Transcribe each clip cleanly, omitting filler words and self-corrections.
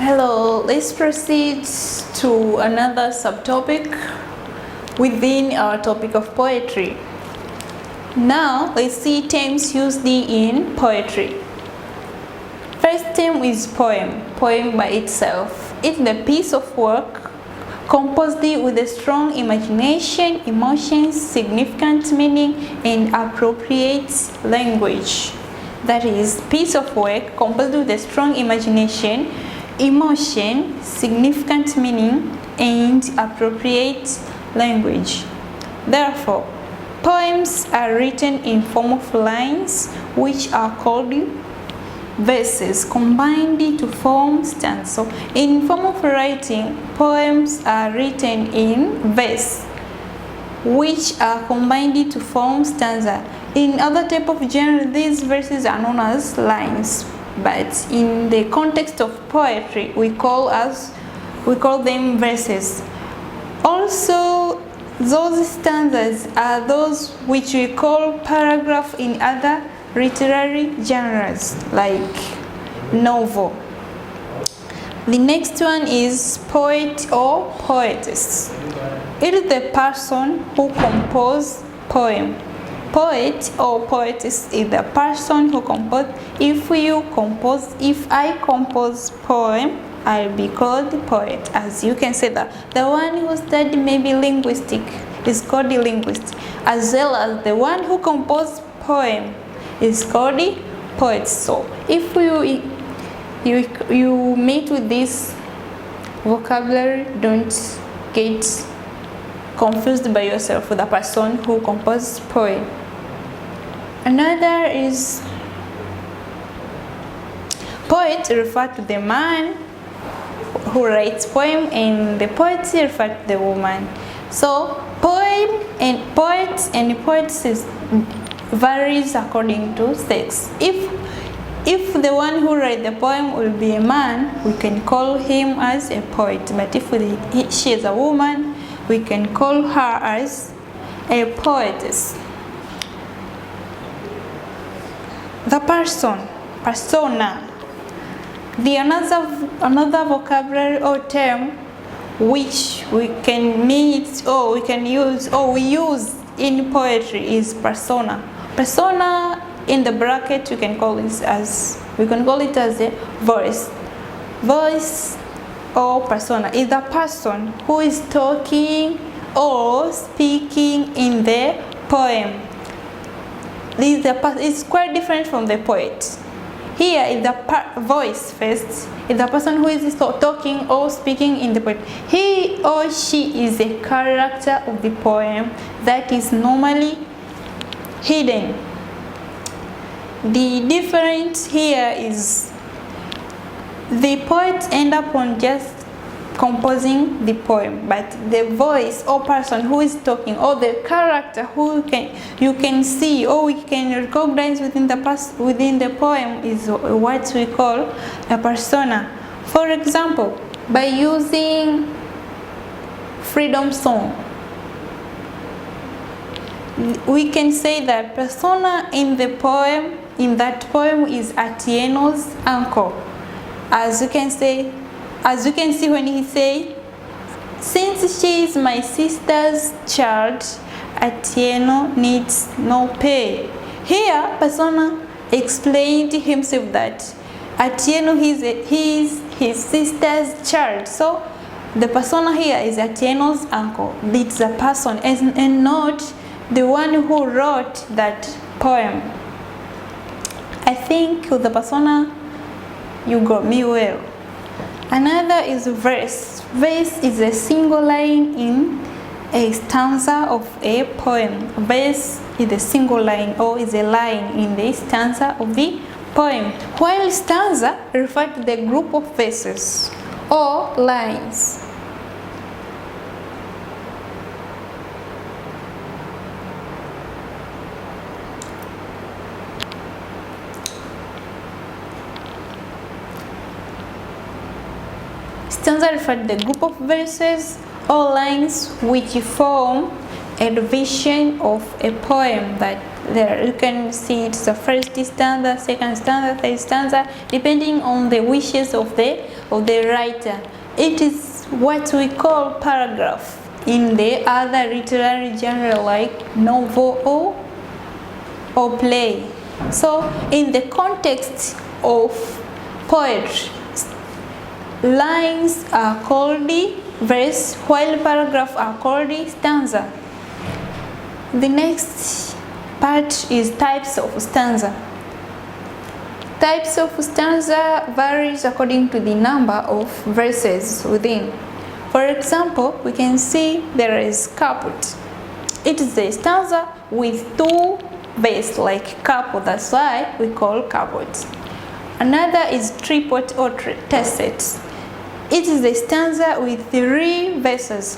Hello, let's proceed to another subtopic within our topic of poetry. Now, let's see terms used in poetry. First term is poem. Poem by itself. It's the piece of work composed with a strong imagination, emotions, significant meaning, and appropriate language. That is, piece of work composed with a strong imagination, emotion, significant meaning, and appropriate language. Therefore, poems are written in form of lines, which are called verses, combined to form stanzas. So, in form of writing, poems are written in verse, which are combined to form stanza. In other type of genre, these verses are known as lines, but in the context of poetry, we call them verses. Also, those stanzas are those which we call paragraph in other literary genres like novel. The next one is poet or poetess. It is the person who composes poem. Poet or poetess is the person who composes. If I compose poem, I'll be called poet. As you can say that the one who studied maybe linguistic is called the linguist, as well as the one who composed poem is called the poet. So if you meet with this vocabulary, don't get confused by yourself with the person who composed poem. Another is poet refer to the man who writes poem, and the poetry refer to the woman. So poem and poets and poetess varies according to sex. If the one who writes the poem will be a man, we can call him as a poet. But if she is a woman, we can call her as a poetess. The persona. The another vocabulary or term which we can meet or we can use or we use in poetry is persona. Persona in the bracket we can call it as a voice. Voice or persona is the person who is talking or speaking in the poem. It's quite different from the poet. Here is the voice first, is the person who is talking or speaking in the poem. He or she is a character of the poem that is normally hidden. The difference here is the poet end up on just composing the poem, but the voice or person who is talking or the character you can see or we can recognize within the poem is what we call a persona. For example, by using Freedom Song, we can say that persona in that poem is Atieno's uncle. As you can see when he say, since she is my sister's child, Atieno needs no pay. Here, persona explained to himself that Atieno he is his sister's child. So the persona here is Atieno's uncle. It's a person and not the one who wrote that poem. I think with the persona you got me well. Another is verse. Verse is a single line in a stanza of a poem. Verse is a single line or is a line in the stanza of the poem, while stanza refers to the group of verses or lines. Stanza refers to the group of verses or lines which form a division of a poem that There you can see it's the first stanza, second stanza, third stanza, depending on the wishes of the writer. It is what we call paragraph in the other literary genre like novel or play. So in the context of poetry, lines are called verse, while paragraphs are called stanza. The next part is types of stanza. Types of stanza varies according to the number of verses within. For example, we can see there is couplet. It is a stanza with two verses like couple, that's why we call couplet. Another is triplet or tercet. It is a stanza with 3 verses.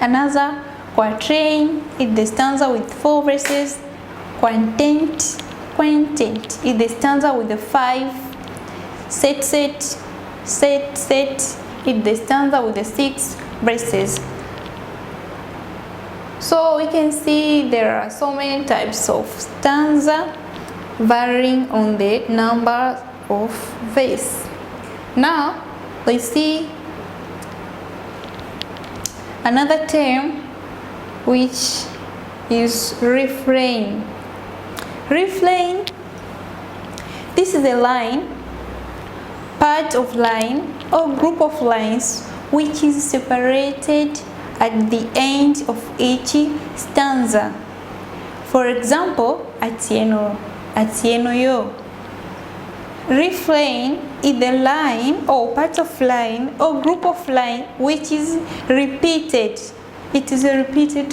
Another quatrain is the stanza with 4 verses. Quintet is the stanza with the 5. Sextet is the stanza with the 6 verses. So we can see there are so many types of stanza varying on the number of verses. Now let's see another term which is refrain. Refrain, this is a line, part of line or group of lines which is separated at the end of each stanza. For example, atieno yo. Refrain is the line or part of line or group of line which is repeated. It is repeated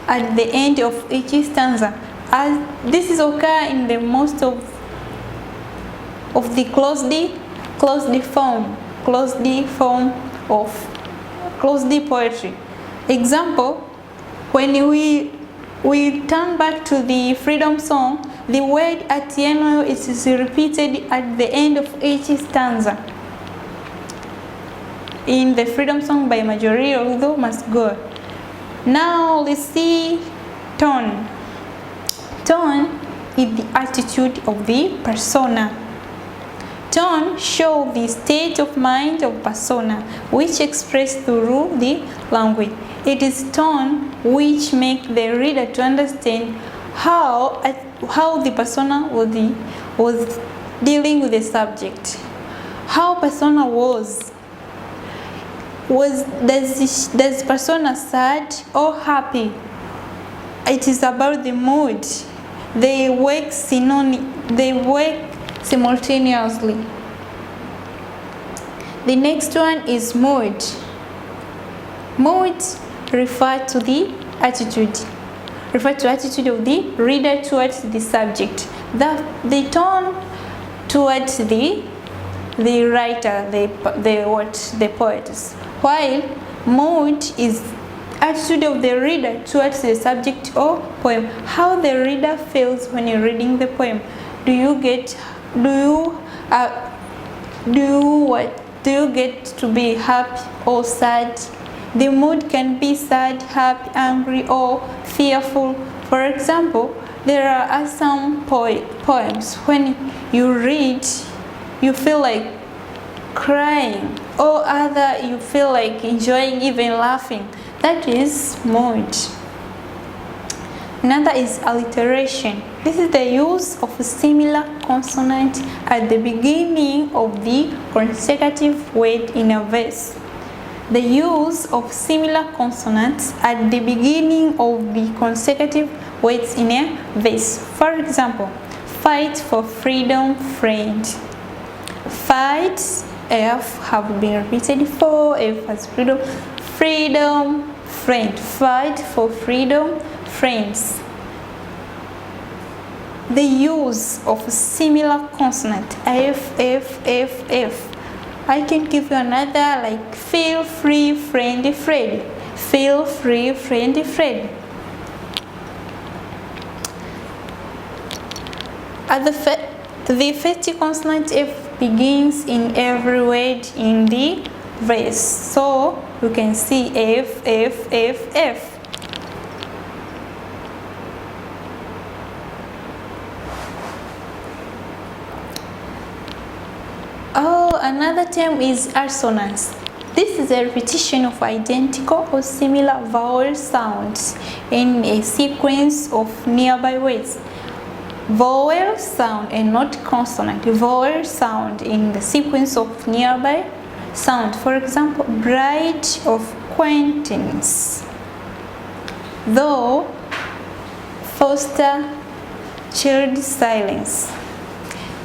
at the end of each stanza. As this is occur in the most of the closed form of closed poetry. Example, when we turn back to the freedom song, the word atieno is repeated at the end of each stanza. In the freedom song by Marjorie Oludho Masgo. Now let's see tone. Tone is the attitude of the persona. Tone shows the state of mind of persona which expressed through the language. It is tone which makes the reader to understand how the persona was dealing with the subject. How persona was does persona sad or happy? It is about the mood. They work simultaneously. The next one is mood. Mood refers to the attitude of the reader towards the subject. The tone towards the writer, the poet. While mood is attitude of the reader towards the subject or poem. How the reader feels when you're reading the poem. Do you get to be happy or sad? The mood can be sad, happy, angry, or fearful. For example, there are some poems when you read, you feel like crying, or other you feel like enjoying, even laughing. That is mood. Another is alliteration. This is the use of a similar consonant at the beginning of the consecutive word in a verse. The use of similar consonants at the beginning of the consecutive words in a verse. For example, fight for freedom, friend. Fight, F have been repeated for, F has freedom, freedom, friend. Fight for freedom, friends. The use of similar consonant, F, F, F, F. I can give you another like feel free, friend, Fred. Feel free, friend, Fred. At the first consonant F begins in every word in the verse. So you can see F, F, F, F. another term is assonance. This is a repetition of identical or similar vowel sounds in a sequence of nearby words. Vowel sound and not consonant. Vowel sound in the sequence of nearby sound. For example, bride of acquaintance. Though, foster, child, silence.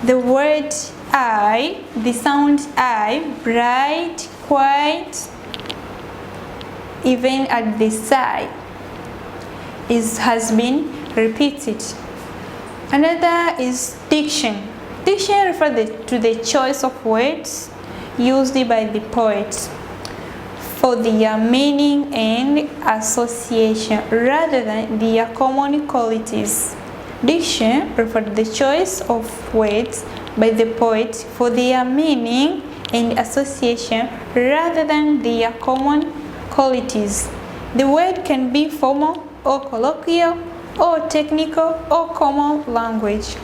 The word I, the sound I, bright, quiet, even at the side, has been repeated. Another is diction. Diction refers to the choice of words used by the poet for their meaning and association rather than their common qualities. Diction refers to the choice of words by the poet for their meaning and association rather than their common qualities. The word can be formal or colloquial or technical or common language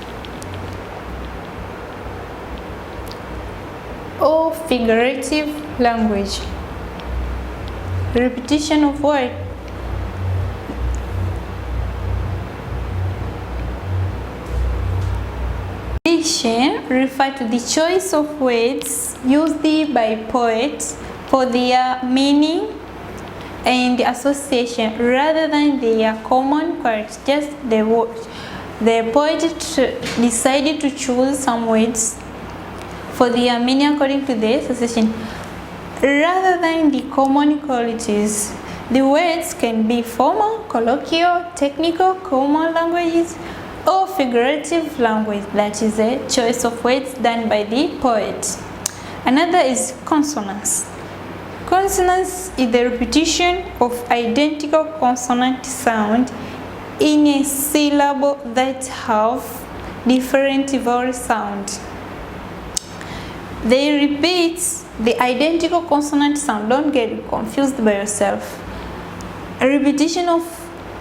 or figurative language. Repetition of word. Diction refers to the choice of words used by poets for their meaning and association rather than their common qualities. Just the word. The poet decided to choose some words for their meaning according to the association rather than the common qualities. The words can be formal, colloquial, technical, common languages, or figurative language. That is a choice of words done by the poet. Another is consonance. Consonance is the repetition of identical consonant sound in a syllable that have different vowel sound. They repeat the identical consonant sound. Don't get confused by yourself. A repetition of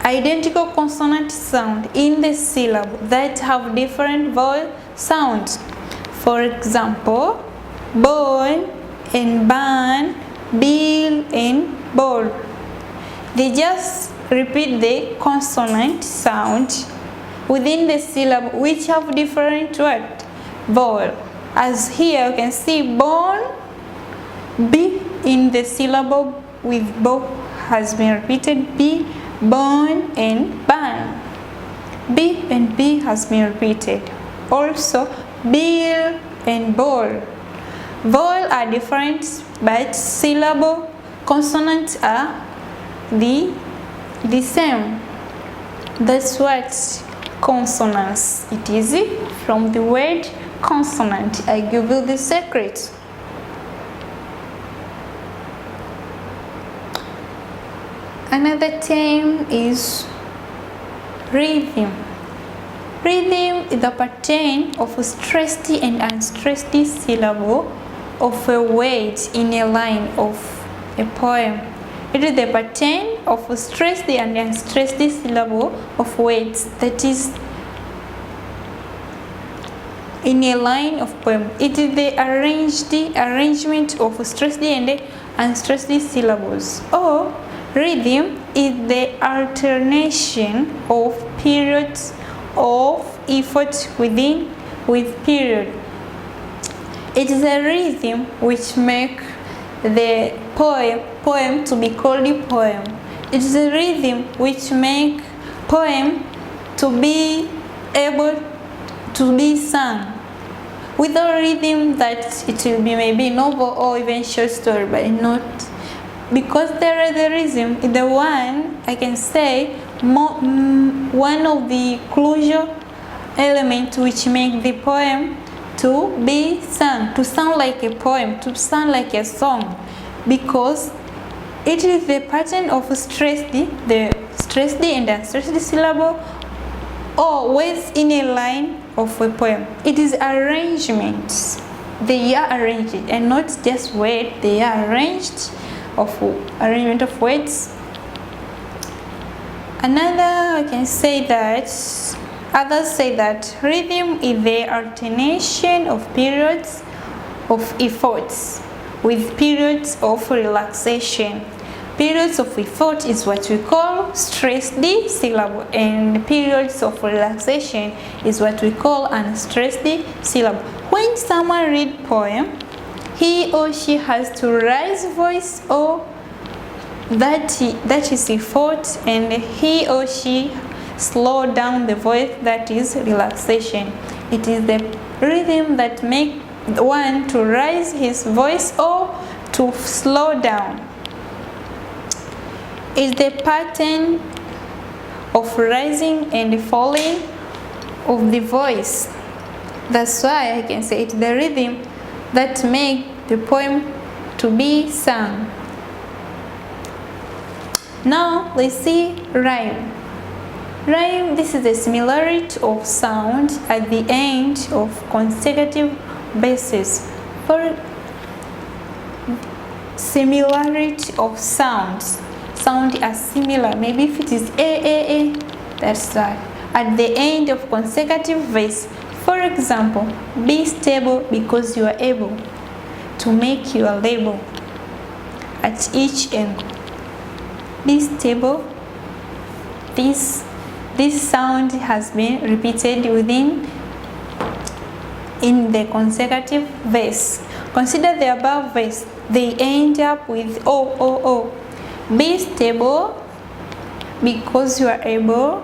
identical consonant sound in the syllable that have different vowel sounds. For example, bone and ban, bill and ball. They just repeat the consonant sound within the syllable which have different what? Vowel. As here you can see bone, B in the syllable with bo has been repeated. B, bone and ban. B and B has been repeated. Also bill and ball. Vowel are different but syllable consonants are the same. That's what consonance it is from the word consonant. I give you the secret. Another term is rhythm. Rhythm is the pattern of a stressed and unstressed syllable of a word in a line of a poem. It is the pattern of a stressed and unstressed syllable of words that is in a line of poem. It is the arrangement of stressed and unstressed syllables. Or rhythm is the alternation of periods of effort with period. It is a rhythm which make the poem to be called a poem. It is a rhythm which make poem to be able to be sung. Without rhythm, that it will be maybe novel or even short story, but not because there is a rhythm. The one I can say one of the crucial elements which make the poem to be sung, to sound like a poem, to sound like a song, because it is the pattern of the stressed and unstressed syllable or words in a line of a poem. It is arrangements. They are arranged and not just words. They are arrangement of words. Another, I can say that others say that rhythm is the alternation of periods of efforts with periods of relaxation. Periods of effort is what we call stressed syllable, and periods of relaxation is what we call unstressed syllable. When someone reads poem, he or she has to raise voice, or that is effort, and he or she slow down the voice, that is relaxation. It is the rhythm that makes one to raise his voice or to slow down. Is the pattern of rising and falling of the voice. That's why I can say it's the rhythm that makes the poem to be sung. Now let's see rhyme. Rhyme, this is the similarity of sound at the end of consecutive bases. For similarity of sounds. Sound are similar. Maybe if it is a, that's that. At the end of consecutive verse. For example, be stable because you are able to make your label at each angle. Be stable. This sound has been repeated in the consecutive verse. Consider the above verse. They end up with o. Be stable because you are able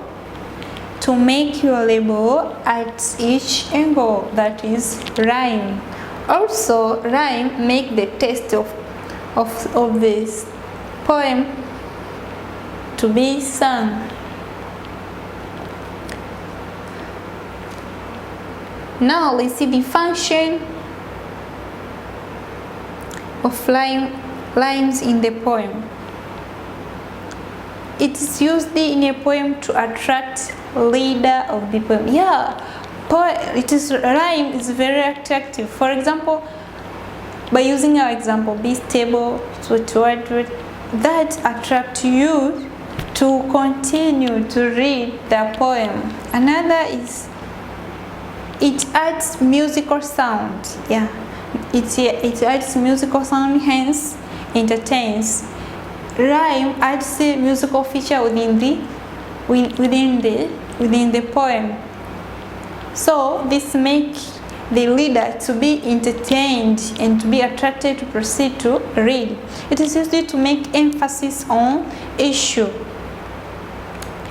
to make your label at each angle. That is rhyme. Also, rhyme make the text of this poem to be sung. Now let's see the function of lines in the poem. It is used in a poem to attract reader of the poem. Rhyme is very attractive. For example, by using our example, be stable, that attract you to continue to read the poem. Another is it adds musical sound. It adds musical sound, hence entertains. Rhyme adds a musical feature within the poem. So this makes the reader to be entertained and to be attracted to proceed to read. It is used to make emphasis on issue.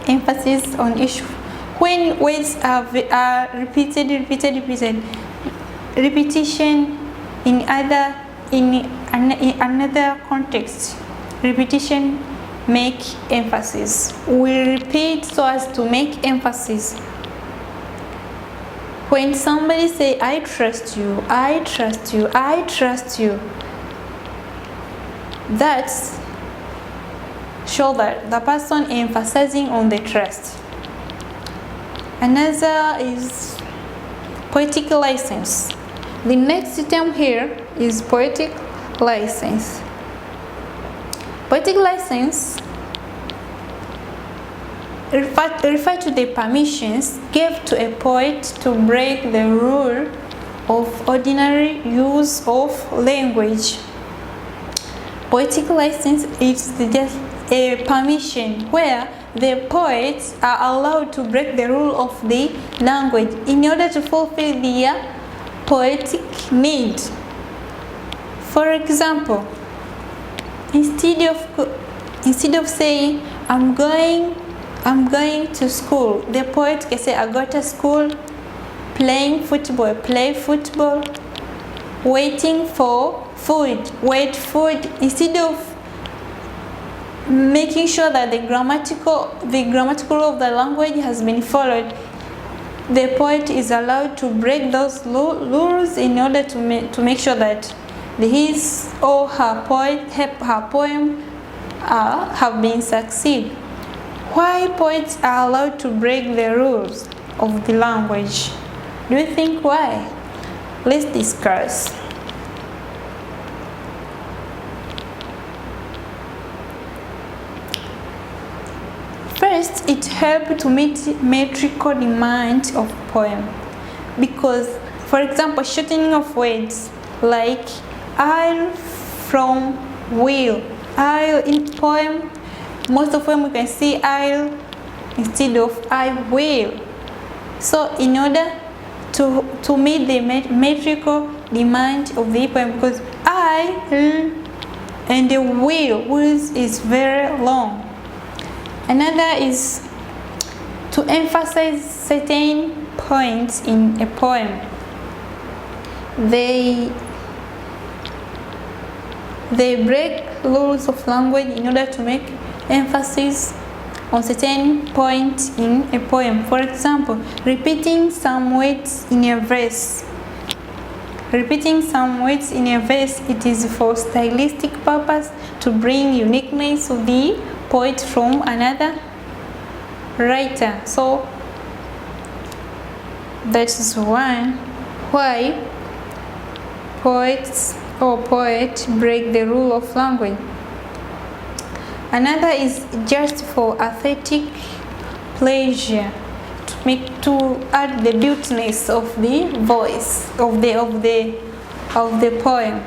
Emphasis on issue. When words are repeated, repetition in another context. Repetition make emphasis. We repeat so as to make emphasis. When somebody say, I trust you, I trust you, I trust you, that's show that the person emphasizing on the trust. Another is poetic license. The next term here is poetic license. Poetic license refer to the permissions given to a poet to break the rule of ordinary use of language. Poetic license is just a permission where the poets are allowed to break the rule of the language in order to fulfill their poetic need. For example, instead of saying I'm going to school, the poet can say I go to school, playing football, play football, waiting for food, wait food. Instead of making sure that the grammatical rule of the language has been followed, the poet is allowed to break those rules in order to make sure that his or her poem have been succeed. Why poets are allowed to break the rules of the language? Do you think why? Let's discuss. First, it helps to meet metrical demands of poem because, for example, shortening of words like I'll from will. I'll in poem, most of them we can see I'll instead of I will. So in order to meet the metrical demand of the poem, because I and the will is very long. Another is to emphasize certain points in a poem. They break rules of language in order to make emphasis on certain points in a poem. For example, repeating some words in a verse. Repeating some words in a verse, it is for stylistic purpose to bring uniqueness of the poet from another writer. So that is one why poets break the rule of language. Another is just for aesthetic pleasure, to add the beautiness of the voice of the poem.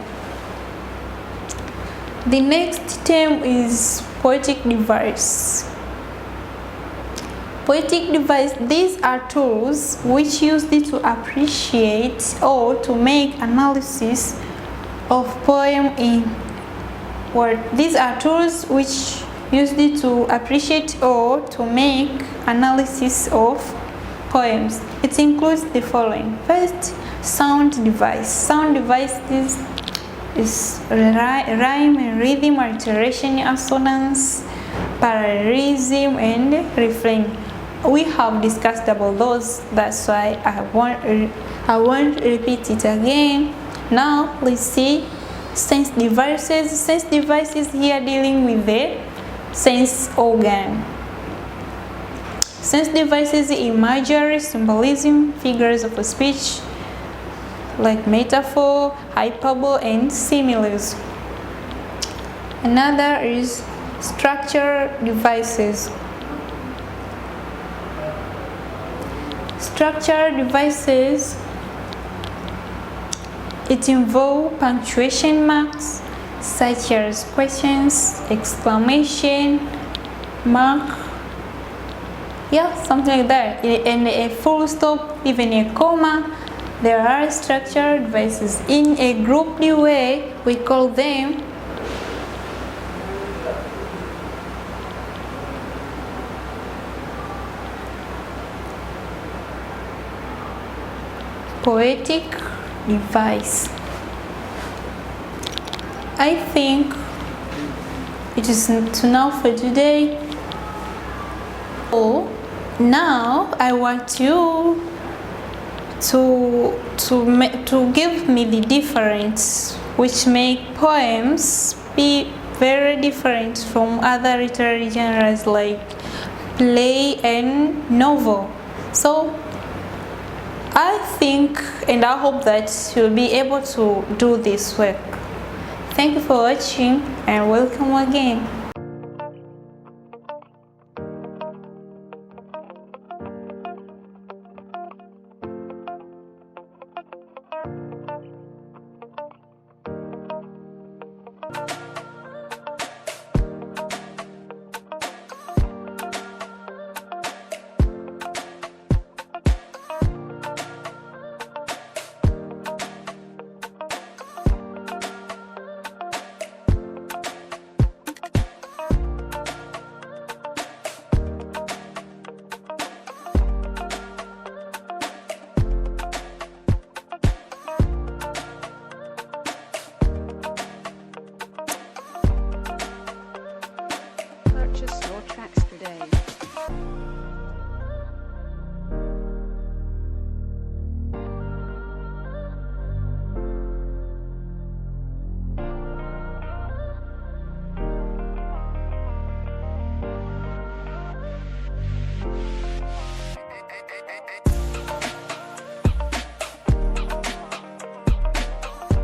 The next term is poetic device. Poetic device, these are tools which used to appreciate or to make analysis of poem in word. These are tools which used to appreciate or to make analysis of poems. It includes the following. First, sound device. Sound device is rhyme and rhythm, alteration, assonance, parallelism, and refrain. We have discussed about those, that's why I won't repeat it again. Now let's see sense devices. Sense devices here dealing with the sense organ. Sense devices, imagery, symbolism, figures of speech like metaphor, hyperbole, and similes. Another is structure devices. Structure devices, it involves punctuation marks such as questions, exclamation mark, something like that, and a full stop, even a comma. There are structure devices. In a grouped way, we call them poetic device. I think it is enough for today. So now I want you to give me the difference which make poems be very different from other literary genres like play and novel. So I think and I hope that you'll be able to do this work. Thank you for watching and welcome again. Purchase your tracks